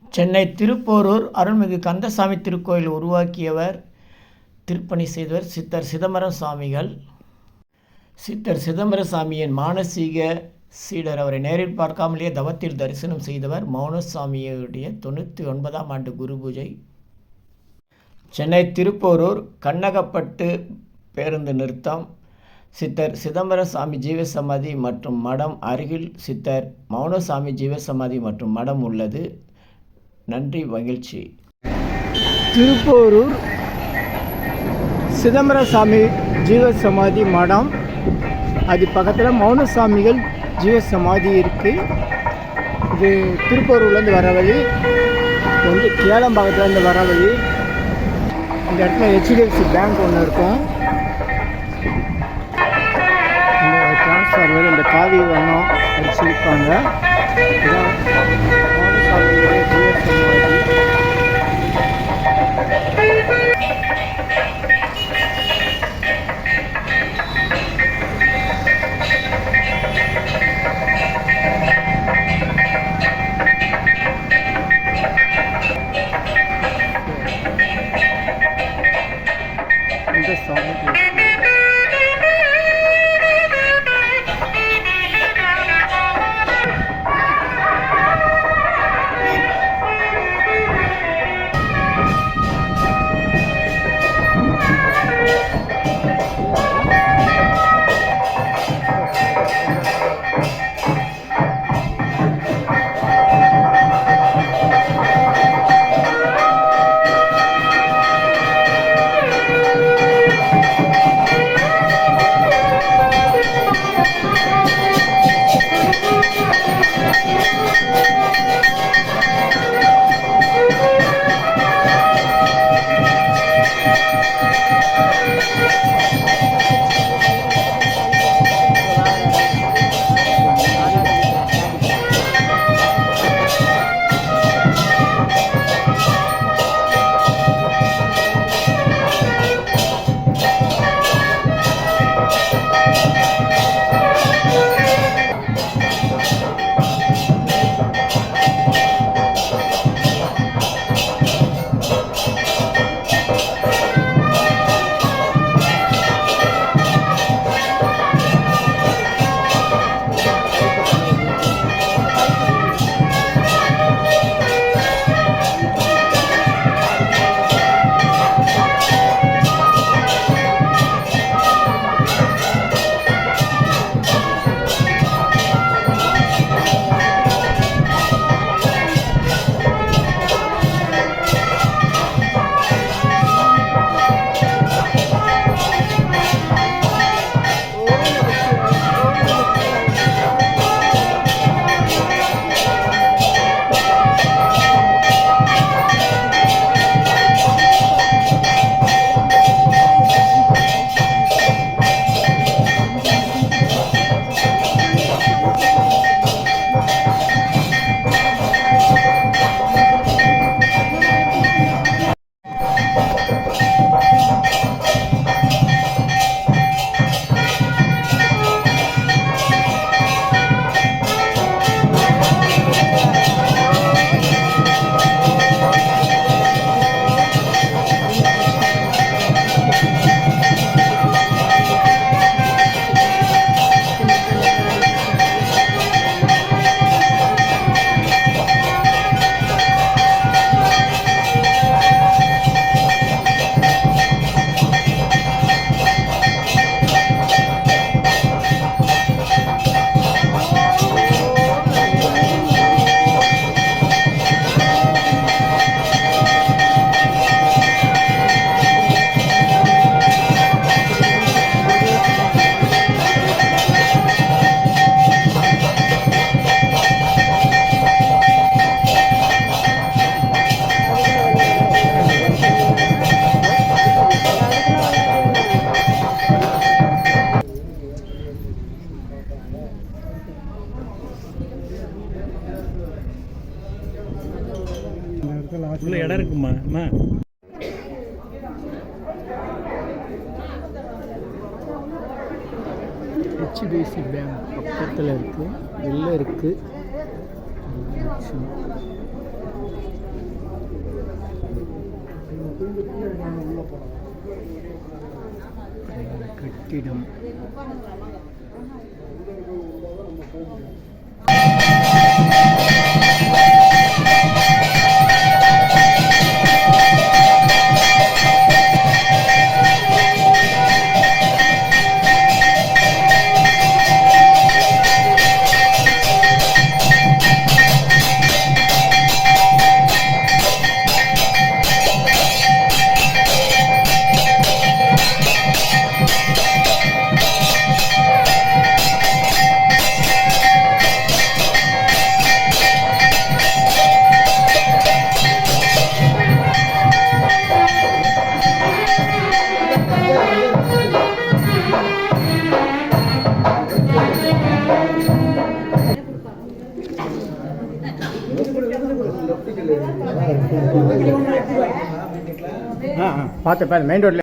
சென்னை திருப்போரூர் அருள்மிகு கந்தசாமி திருக்கோயில் உருவாக்கியவர், திருப்பணி செய்தவர் சித்தர் சிதம்பரம் சுவாமிகள். சித்தர் சிதம்பர சாமியின் மானசீக சீடர். அவரை நேரில் பார்க்காமலேயே தவத்தில் தரிசனம் செய்தவர். மௌனசாமியுடைய 99ஆம் ஆண்டு குரு பூஜை. சென்னை திருப்போரூர் கண்ணகப்பட்டு பேருந்து நிறுத்தம். சித்தர் சிதம்பர சாமி ஜீவசமாதி மற்றும் மடம் அருகில் சித்தர் மௌனசாமி ஜீவசமாதி மற்றும் மடம் உள்ளது. நன்றி, மகிழ்ச்சி. திருப்போரூர் சிதம்பர சாமி ஜீவசமாதி மடம், அது பக்கத்தில் மௌனசாமிகள் ஜீவசமாதி இருக்குது. இது திருப்போரூர்லேருந்து வர வழி, இது வந்து கேளம்பாக்கத்துலேருந்து வர வழி. இந்த இடத்துல HDFC பேங்க் ஒன்று இருக்கும். இந்த டிரான்ஸ்ஃபார்மர் இந்த காவி வண்ணம் அடிச்சிருப்பாங்க. இதுதான் மௌனசாமியுடைய ஜீவசமாதி. உள்ள இடம் இருக்குமா அம்மா? HDFC பேங்க் பக்கத்தில் இருக்குது, வெளில இருக்குது. கட்டிடம். பார்த்து மெயின் ரோட்ல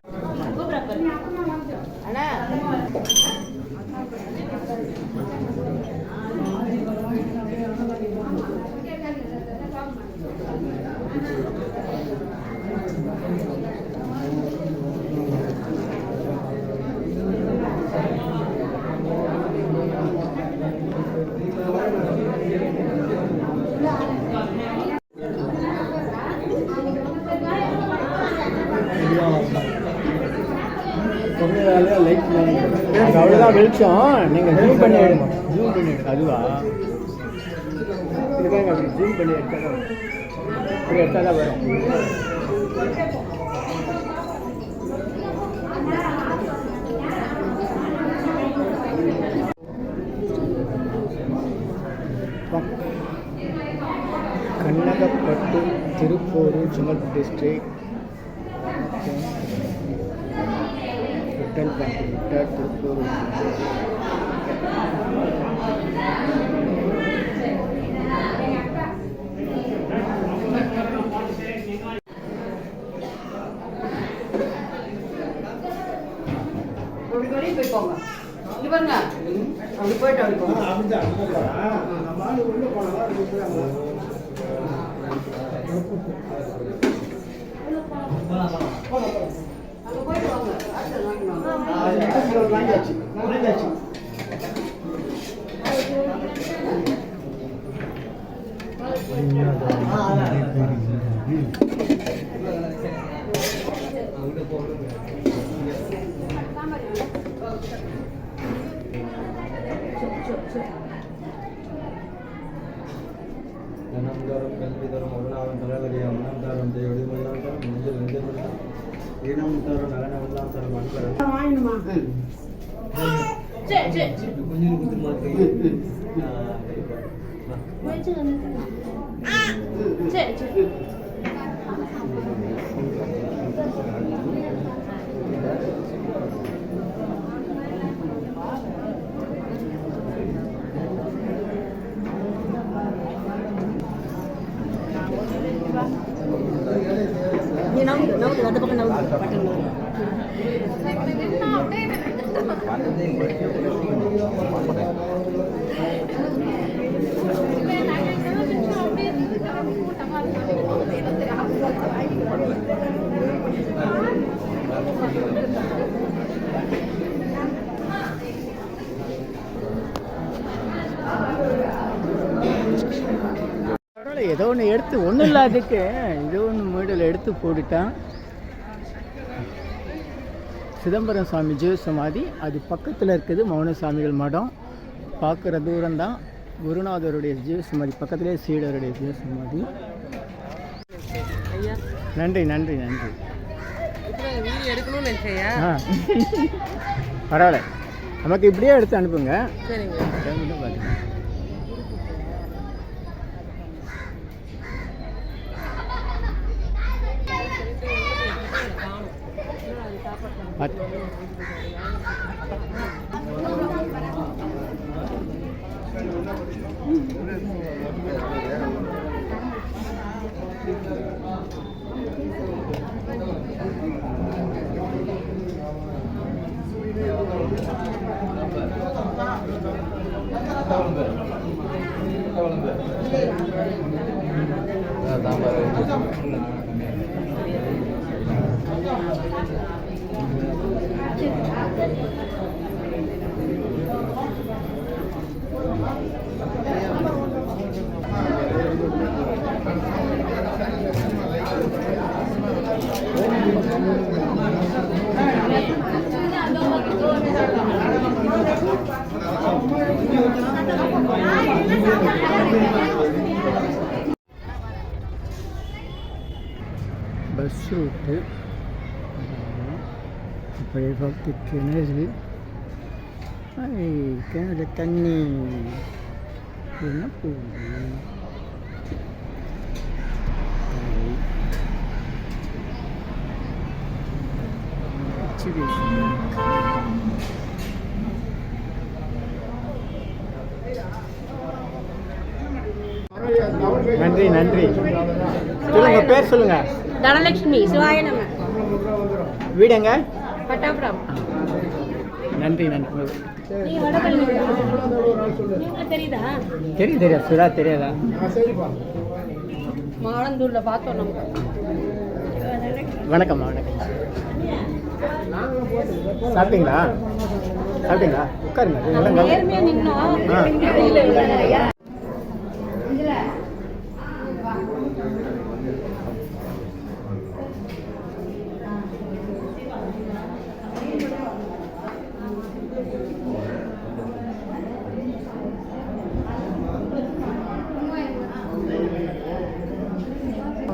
அவ்வளோதான் வெளிச்சம். நீங்கள் ஜூம் பண்ணி எடுங்க, ஜூம் பண்ணி எடுங்க. அதுவா இதுக்காக அப்படி ஜூம் பண்ணி எடுத்தால் தான் இப்படி எடுத்தால் தான் வரும். கண்ணகப்பட்டு திருப்பூர் ஜுமல் டிஸ்ட்ரிக்ட் திருப்பூர். அந்த பக்கம் ஏதோ ஒன்று எடுத்து ஒன்றும் இல்லாததுக்கு ஏதோ ஒன்று மீடில் எடுத்து போட்டுட்டான். சிதம்பரம் சாமி ஜீவ சமாதி அது பக்கத்தில் இருக்குது. மௌனசாமிகள் மடம் பார்க்குற தூரம்தான். குருநாதருடைய ஜீவ சமாதி பக்கத்துலேயே சீடருடைய ஜீவ சமாதி. நன்றி நன்றி நன்றி. பரவாயில்ல, நமக்கு இப்படியே எடுத்து அனுப்புங்க. பஸ் ரூட்டு அப்படியே பார்த்து கிணறு கிணறு தண்ணி என்ன போகுது நன்றி நன்றி. சொல்லுங்க, பேர் சொல்லுங்க. தனலட்சுமி. சிவாய நம. வீடுங்க? பட்டாபுரம். நன்றி நன்றி. நீங்க வடபழனி தெரியுதா? தெரியும் தெரியாது. சுரா தெரியாதா? மாலந்தூர்ல பார்த்தோம் நம்ம. வணக்கம்மா வணக்கம். சாப்பிட்டீங்களா? சாப்பிட்டீங்களா? உட்காருங்க. நேர்மையா நின்னோம்.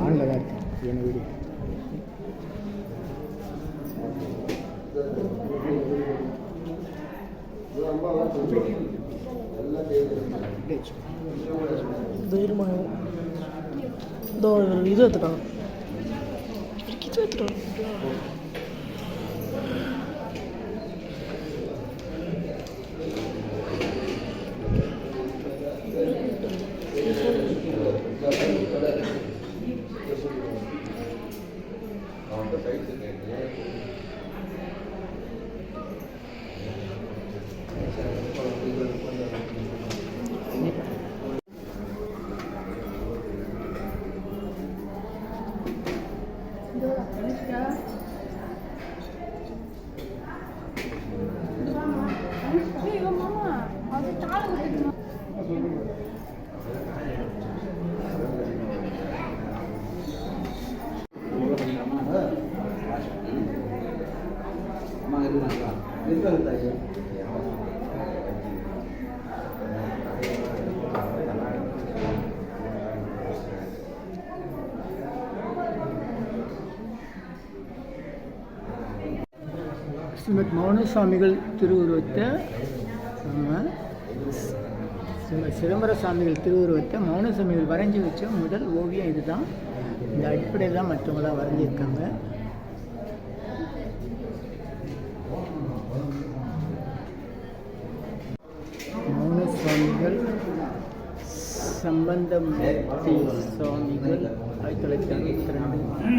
ஆன்ல தான் இருக்கு என்ன வீடு. இது எடுத்துட்டான். ஸ்ரீமத் மௌனசாமிகள் திருவுருவத்தை சிதம்பர சாமிகள் திருவுருவத்தை மௌனசாமிகள் வரைஞ்சி வச்ச முதல் ஓவியம் இதுதான். இந்த அடிப்படையில் தான் மற்றவங்களாம் வரைஞ்சிருக்காங்க. மௌனசாமிகள் சம்பந்தமூர்த்தி சுவாமிகள் 1962.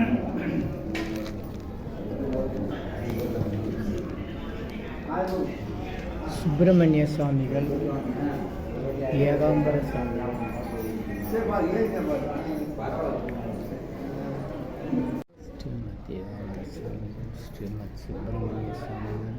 சுப்பிரமணிய சுவாமிகள், ஏகாம்பர சுவாமிகள், ஸ்ரீமத் சுப்பிரமணிய சுவாமிகள்,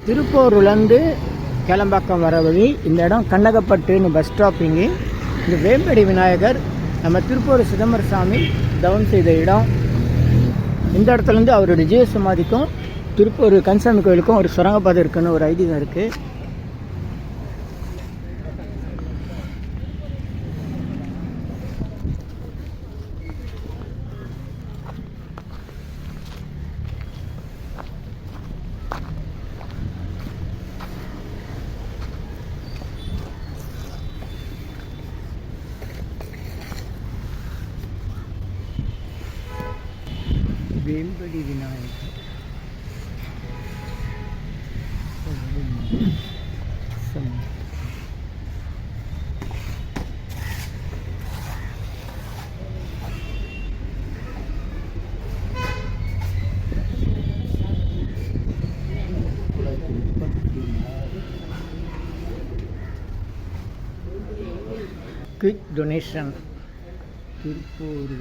திருப்பூர்லேருந்து கேளம்பாக்கம் வர வழி. இந்த இடம் கண்ணகப்பட்டுன்னு பஸ் ஸ்டாப்பிங்கு. இந்த வேம்படி விநாயகர் நம்ம திருப்பூர் சிதம்பர சாமி தவம் செய்த இடம். இந்த இடத்துலேருந்து அவருடைய ஜீவ சமாதிக்கும் திருப்பூர் கன்சாமி கோயிலுக்கும் ஒரு சுரங்கப்பாதை இருக்குன்னு ஒரு ஐதீகம் இருக்குது. வேம்படி விநாயகர் குயிக் டொனேஷன் திருப்பூர்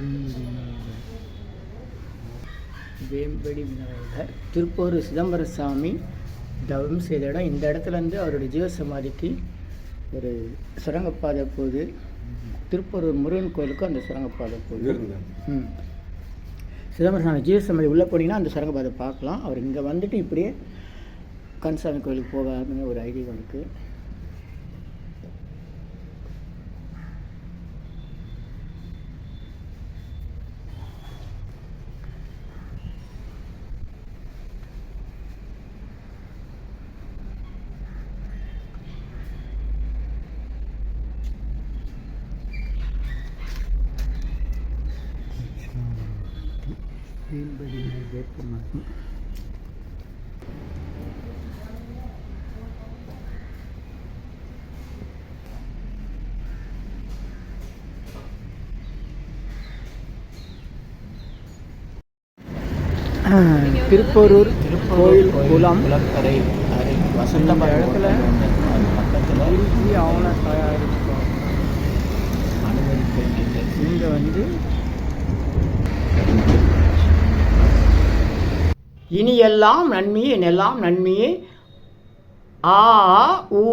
வேம்படி விநாயகர் திருப்பூர் சிதம்பர சாமி தவம் செய்த இடம். இந்த இடத்துலேருந்து அவருடைய ஜீவசமாதிக்கு ஒரு சுரங்கப்பாதை போகுது. திருப்பூர் முருகன் கோயிலுக்கும் அந்த சுரங்கப்பாதை போகுது. சிதம்பர சாமி ஜீவசமாதி உள்ளே போனீங்கன்னா அந்த சுரங்கப்பாதை பார்க்கலாம். அவர் இங்கே வந்துட்டு இப்படியே கந்தசாமி கோயிலுக்கு போகாதுன்னு ஒரு ஐதீகம் இருக்குது. திருப்போரூர் கோயில் குளம் குளக்கரை வசந்த இடத்துல பக்கத்தில் ஆவண தயாரிப்போம். அனுமதிக்க இங்கே வந்து இனி எல்லாம் நன்மையே எல்லாம் நன்மையே ஆ உ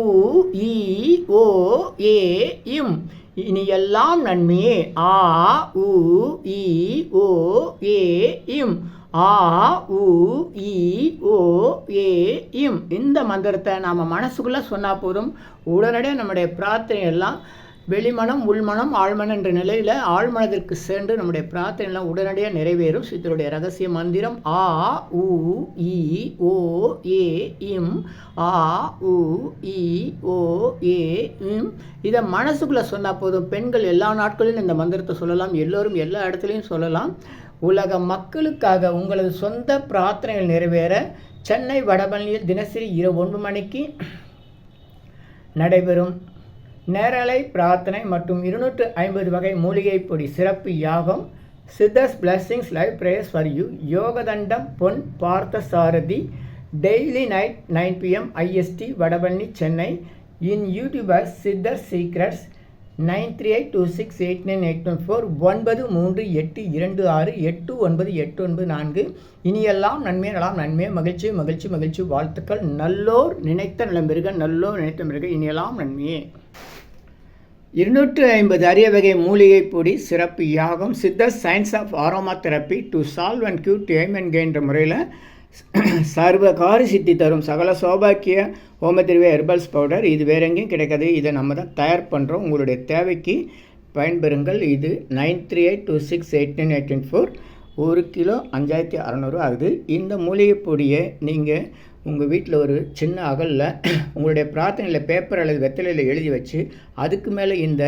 இ ஓ ஏ இம். இனி எல்லாம் நன்மையே ஆ உ இ ஓ ஏ இம். ஆ உ இ ஓ ஏ இம். இந்த மந்திரத்தை நாம் மனசுக்குள்ளே சொன்னால் போதும், உடனடியாக நம்முடைய பிரார்த்தனை எல்லாம் வெளிமனம் உள்மனம் ஆழ்மனம் என்ற நிலையில் ஆழ்மனத்திற்கு சென்று நம்முடைய பிரார்த்தனை எல்லாம் உடனடியாக நிறைவேறும். சித்தருடைய ரகசிய மந்திரம் ஆ உ இ ஓ ஏ இம். ஆ உ இ ஓ ஏ இம். இதை மனசுக்குள்ளே சொன்னால் போதும். பெண்கள் எல்லா நாட்களிலும் இந்த மந்திரத்தை சொல்லலாம், எல்லோரும் எல்லா இடத்துலையும் சொல்லலாம். உலக மக்களுக்காக உங்களது சொந்த பிரார்த்தனைகள் நிறைவேற சென்னை வடபழனியில் தினசரி இரவு 9 மணிக்கு நடைபெறும் நேரலை பிரார்த்தனை மற்றும் 250 வகை மூலிகை பொடி சிறப்பு யாகம் Siddhars blessings live prayers for you. யோகதண்டம் Pon Parthasarathi daily night 9 PM IST Vadapalani Chennai. In YouTubers Siddhar secrets 9382689814 938226898994. இனியெல்லாம் நன்மை நலாம் நன்மை மகிழ்ச்சி மகிழ்ச்சி மகிழ்ச்சி வாழ்த்துக்கள். நல்லோர் நினைத்த நலம் பெறுக, நல்லோர் நினைத்த பெறுக. இனியெல்லாம் நன்மையே. 250 அரிய வகை மூலிகை பொடி சிறப்பு யாகம் சித்தர் science of aromatherapy to solve and cure to aim and gain என்ற முறையில் சர்வகாரி சித்தி தரும் சகல சௌபாக்கிய ஹோமதிர்வே ஹெர்பல்ஸ் பவுடர். இது வேற எங்கேயும் கிடைக்காது, இதை நம்ம தான் தயார் பண்ணுறோம். உங்களுடைய தேவைக்கு பயன்பெறுங்கள். இது 9382689814. 1 கிலோ 5600 ஆகுது. இந்த மூலிகை பொடியை நீங்கள் உங்கள் வீட்டில் ஒரு சின்ன அகலில் உங்களுடைய பிரார்த்தனையில் பேப்பர் அல்லது வெத்தலையில் எழுதி வச்சு அதுக்கு மேலே இந்த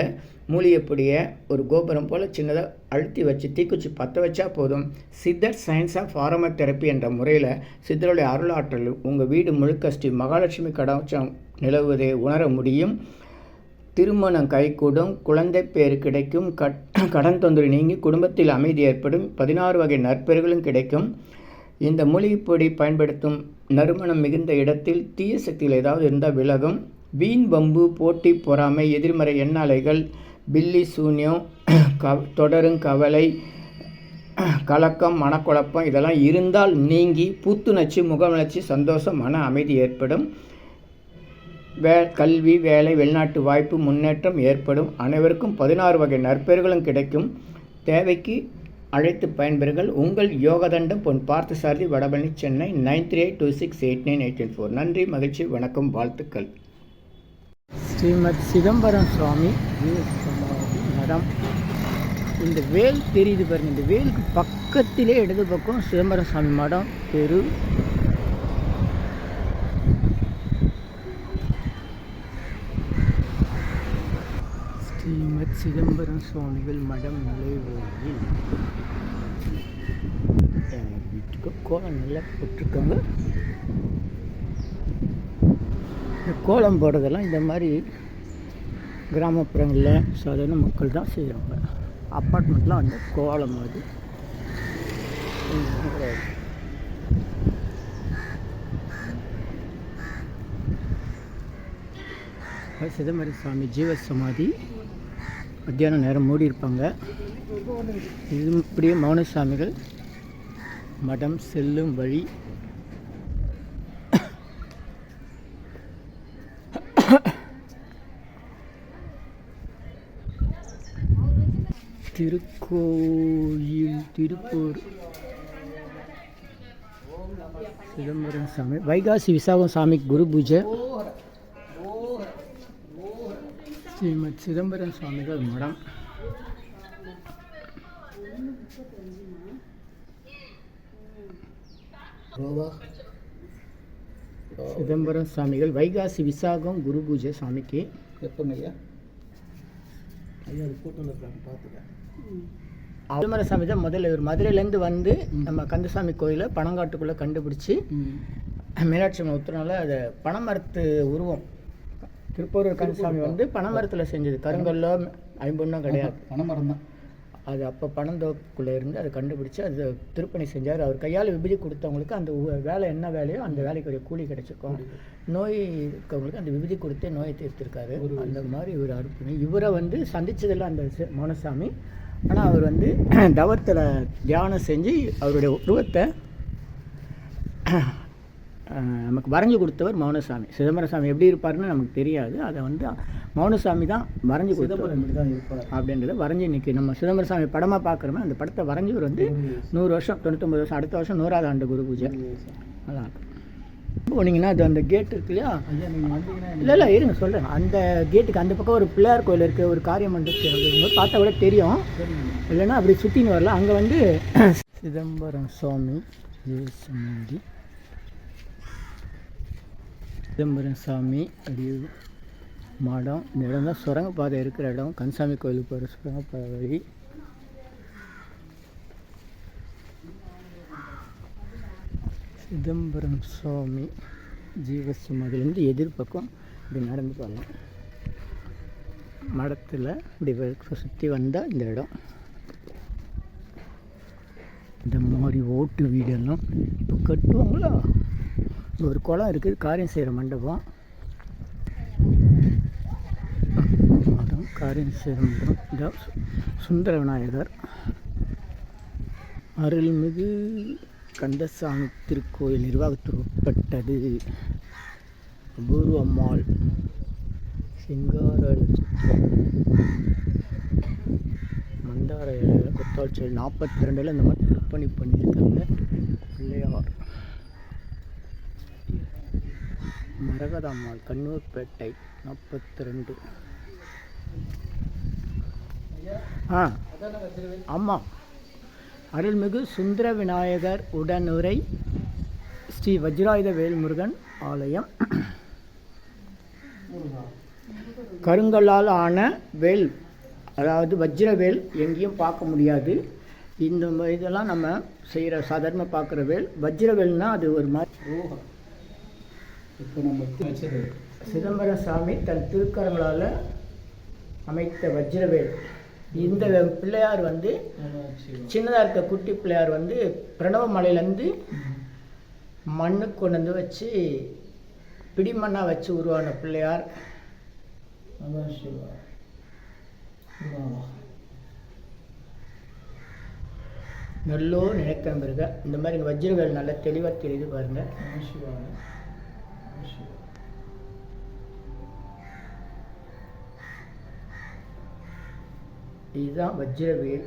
மூலிகை பொடியை ஒரு கோபுரம் போல் சின்னதாக அழுத்தி வச்சு தீக்குச்சி பற்ற வச்சா போதும். சித்தர் சயின்ஸ் ஆஃப் ஆரோமா தெரப்பி என்ற முறையில் சித்தருடைய அருளாற்றல் உங்கள் வீடு முழுக்க ஸ்ரீ மகாலட்சுமி கடாட்சம் நிலவுவதை உணர முடியும். திருமணம் கைகூடும், குழந்தை பேர் கிடைக்கும், கடன் தொந்தரவு நீங்கி குடும்பத்தில் அமைதி ஏற்படும், 16 வகை நற்பெறுகளும் கிடைக்கும். இந்த மூலிகைப்பொடி பயன்படுத்தும் நறுமணம் மிகுந்த இடத்தில் தீய சக்திகள் ஏதாவது இருந்தால் விலகும். வீண் வம்பு போட்டி பொறாமை எதிர்மறை எண்ணாலைகள் பில்லி சூன்யம் தொடரும் கவலை கலக்கம் மனக்குழப்பம் இதெல்லாம் இருந்தால் நீங்கி புத்துணர்ச்சி முகவளர்ச்சி சந்தோஷம் மன அமைதி ஏற்படும். கல்வி வேலை வெளிநாட்டு வாய்ப்பு முன்னேற்றம் ஏற்படும். அனைவருக்கும் 16 வகை நற்பெறுகளும் கிடைக்கும். தேவைக்கு அழைத்து பயன்பெறுங்கள். உங்கள் யோகதண்டம் பொன் பார்த்த சாரதி வடபழனி சென்னை 9382689814. நன்றி மகிழ்ச்சி வணக்கம் வாழ்த்துக்கள். ஸ்ரீமத் சிதம்பரம் சுவாமி மடம். இந்த வேல் தெரியுது பாருங்கள், இந்த வேலுக்கு பக்கத்திலே இடது பக்கம் சிதம்பரம் சுவாமி மடம் தெரு. ஸ்ரீமத் சிதம்பரம் சுவாமிகள் மடம் நுழைவோயில் வீட்டுக்கு கோலம் நல்லா போட்டிருக்காங்க. இந்த கோலம் போடுறதெல்லாம் இந்த மாதிரி கிராமப்புறங்களில் சாதாரண மக்கள் தான் செய்கிறாங்க. அப்பார்ட்மெண்ட்லாம் வந்து கோலம் அது சிதம்பரம் சாமி ஜீவ சமாதி மத்தியானம் நேரம் மூடி இருப்பாங்க. இது இப்படியே மௌனசாமிகள் மடம் செல்லும் வழி. திருக்கோயில் திருப்பூர் சிதம்பரம் சாமி வைகாசி விசாகம் சாமி குரு பூஜை. ஸ்ரீமத் சிதம்பரம் சுவாமிகள் மடம். சிதம்பரம் சாமிகள் வைகாசி விசாகம் குரு பூஜை சாமிக்கு. எப்போங்க ஐயா? ஐயா அது கூட்டம் பார்த்துக்கேன். சிதம்பரம் சாமி தான் முதல்ல இவர் மதுரையிலேருந்து வந்து நம்ம கந்தசாமி கோயிலை பனங்காட்டுக்குள்ளே கண்டுபிடிச்சி மீனாட்சி அம்மன் உத்தரனால அதை பனைமரத்து உருவம். திருப்பூர் கந்தசாமி வந்து பனைமரத்தில் செஞ்சது, கருங்கல்லோ ஐம்பொன்னும் கிடையாது, பனைமரம் தான் அது. அப்போ பனந்தோப்புக்குள்ளே இருந்து அதை கண்டுபிடிச்சி அதை திருப்பணி செஞ்சார். அவர் கையால் விபதி கொடுத்தவங்களுக்கு அந்த வேலை என்ன வேலையோ அந்த வேலைக்குரிய கூலி கிடைச்சிருக்கும். நோய் இருக்கவங்களுக்கு அந்த விபதி கொடுத்து நோயை தீர்த்திருக்காரு. அந்த மாதிரி இவர் அர்ப்பணி. இவரை வந்து சந்தித்ததில்லை அந்த மௌனசாமி. ஆனால் அவர் வந்து தவத்தில் தியானம் செஞ்சு அவருடைய உருவத்தை நமக்கு வரைஞ்சி கொடுத்தவர் மௌனசாமி. சிதம்பரம் சாமி எப்படி இருப்பாருன்னு நமக்கு தெரியாது. அதை வந்து மௌனசாமி தான் வரைஞ்சி கொடுத்தவர் அப்படின்றத வரைஞ்சி இன்றைக்கி நம்ம சிதம்பரம் சாமி படமாக பார்க்குறோமே அந்த படத்தை வரைஞ்சவர் வந்து 100 வருஷம் 99 வருஷம் அடுத்த வருஷம் 100வது ஆண்டு குரு பூஜை. நல்லாயிருக்கும். போனீங்கன்னா அது அந்த கேட் இருக்கு இல்லையா? இல்லை இருங்க சொல்கிறேன். அந்த கேட்டுக்கு அந்த பக்கம் ஒரு பிள்ளையார் கோயில் இருக்குது, ஒரு காரியம் பண்ணுறது பார்த்தா கூட தெரியும். இல்லைன்னா அப்படி சுற்றின்னு வரலாம். அங்கே வந்து சிதம்பரம் சுவாமி சமாதி. சிதம்பரம் சாமி அப்படியே மடம். இந்த இடம் தான் சுரங்கப்பாதை இருக்கிற இடம். கந்தசாமி கோயிலுக்கு போகிற சுரங்கப்பாதை வழி. சிதம்பரம் சுவாமி ஜீவசமாதிலேருந்து எதிர்பக்கம் இப்படி நடந்து போகலாம். மடத்தில் இப்படி சுற்றி வந்தால் இந்த இடம். இந்த மாதிரி ஓட்டு வீடெல்லாம் இப்போ கட்டுவாங்களா? ஒரு குளம் இருக்குது, காரியம் செய்கிற மண்டபம். மடம் காரியம் செய்கிற மண்டபம். இந்த சுந்தர விநாயகர் அருள்மிகு கந்தசாமி திருக்கோயில் நிர்வாகத்துக்கு உட்பட்டது. அபூர்வ அம்மாள் சிங்கார மந்தார கொத்தாள் செயல் 42 இந்த மாதிரி திருப்பணி பண்ணியிருக்காங்க. பிள்ளையார் மரகதம்மாள் கண்ணூர்பேட்டை 42. ஆமாம். அருள்மிகு சுந்தர விநாயகர் உடனுரை ஸ்ரீ வஜ்ராயுத வேல்முருகன் ஆலயம். கருங்கல்லால் ஆன வேல், அதாவது வஜ்ரவேல் எங்கேயும் பார்க்க முடியாது. இந்த இதெல்லாம் நம்ம செய்கிற சாதாரண பார்க்குற வேல். வஜ்ரவேல்னால் அது ஒரு மாதிரி. இப்போ நம்ம சிதம்பரம் சாமி தன் திருக்கரங்களால் அமைத்த வஜ்ரவேல். இந்த பிள்ளையார் வந்து சின்னதாக இருக்க குட்டி பிள்ளையார் வந்து பிரணவ மலையிலேருந்து மண்ணுக்கு கொண்டு வந்து வச்சு பிடிமண்ணாக வச்சு உருவான பிள்ளையார். நல்லோ நினைக்கிற இருக்க இந்த மாதிரி வஜ்ரவேல் நல்லா தெளிவாக தெரியுது பாருங்க. இதுதான் வஜ்ரவேல்.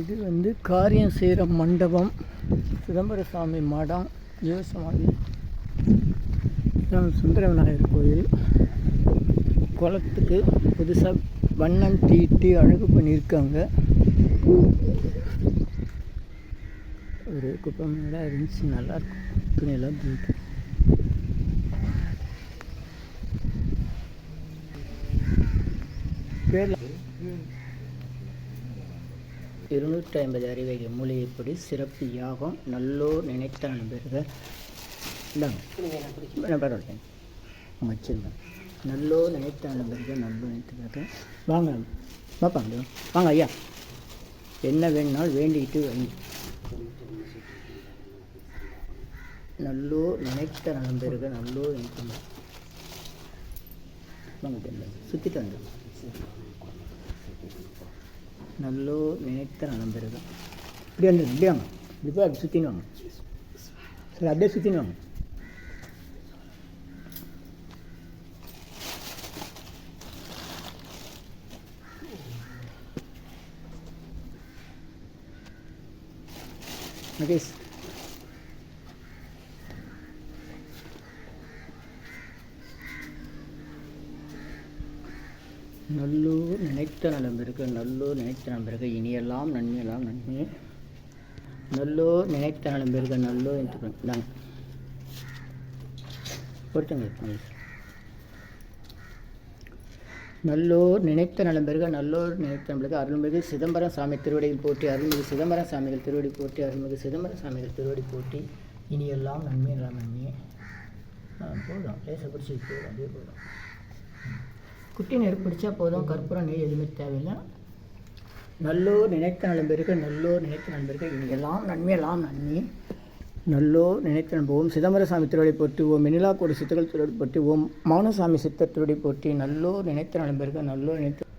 இது வந்து காரியம் செய்கிற மண்டபம். சிதம்பர சாமி மடம் ஜீவசமாதி. சுந்தர விநாயகர் கோயில். குளத்துக்கு புதுசாக வண்ணம் தீட்டி அழகு பண்ணியிருக்காங்க. ஒரு குப்பை மேடாக இருந்துச்சு, நல்லாயிருக்கும். துணியெல்லாம் தூக்கி பேர் 250 அறிவை மூலிகைப்படி சிறப்பு யாகம் நல்லோர் நினைத்த நண்பர்கள் இந்தாங்க பரவாயில்ல வச்சுருந்தேன் நல்லோர் நினைத்த நண்பர்கள் நல்லோர் நினைத்த வாங்க பாப்பாங்க வாங்க ஐயா என்ன வேணுனாலும் வேண்டிக்கிட்டு வைங்க நல்லோர் நினைத்த நண்பர்கள் நல்லோர் நினைத்த வாங்க சுற்றிட்டு வந்து நல்லோர் நினைத்த நண்பர்கள் இப்படி வந்து இப்படி வாங்க இப்படி போய் அப்படி சுற்றின்னு வாங்க சரி அப்படியே சுற்றின்னு வாங்க மகேஷ் நல்லூர் நினைத்த நலம்பிற்கு நல்லூர் நினைத்த நலம்பிற்கு இனியெல்லாம் நன்மையெல்லாம் நன்மை நல்லூர் நினைத்த நலம்பிற்கு நல்லூர் இந்தாங்க பொறுத்தங்க நல்லோர் நினைத்த நலம்பெருக நல்லோர் நினைத்த நலம்பெருக அருள்மிகு சிதம்பரம் சாமி திருவடியில் போற்றி அருள்மிகு சிதம்பரம் சாமிகள் திருவடி போற்றி அருள்மிகு சிதம்பரம் சாமிகள் திருவடி போற்றி இனி எல்லாம் நன்மை எல்லாம் நன்மையே போதும் லேசை பிடிச்சி போதும் அதே போதும் குட்டி நெருப்பு பிடிச்சா போதும் கற்பூரம் நெய் எதுவுமே தேவையில்லை நல்லோர் நினைத்த நலம்பெருக நல்லோர் நினைத்த நலம்பெருக இனி எல்லாம் நன்மையெல்லாம் நன்மை நல்லோர் நினைத்த ஓம் சிதம்பரசாமி திருவடி போற்றி ஓம் மினிலாக்கோடி சித்தர்கள் திருவடி போற்றி ஓம் மௌனசாமி சித்தர் திருவடி போற்றி நல்லோர் நினைத்த நலம்பெருக நல்லோர் நினைத்த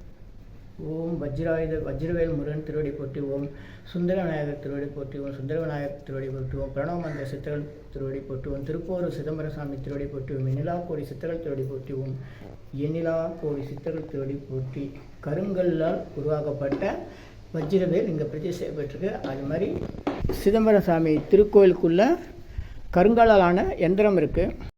ஓம் வஜ்ரவேல் முருகன் திருவடி போற்றி ஓம் சுந்தர விநாயகர் திருவடி போற்றி ஓம் சுந்தர விநாயகர் திருவடி போற்றி ஓம் பிரணவமந்திர சித்தர்கள் திருவடி போற்றி ஓம் திருப்போரூர் சிதம்பரசாமி திருவடி போற்றி ஓம் மினிலாக்கோடி சித்தர்கள் திருவடி போற்றி ஓம் எண்ணிலா கோடி சித்தர்கள் திருவடி போற்றி கருங்கல்லால் உருவாக்கப்பட்ட வஜ்ரவேல் இங்கே பிரதிஷ்டை செய்யப்பட்டிருக்கு. அது மாதிரி சிதம்பரம் சாமி திருக்கோயிலுக்குள்ளே கருங்கல்லாலான எந்திரம் இருக்குது.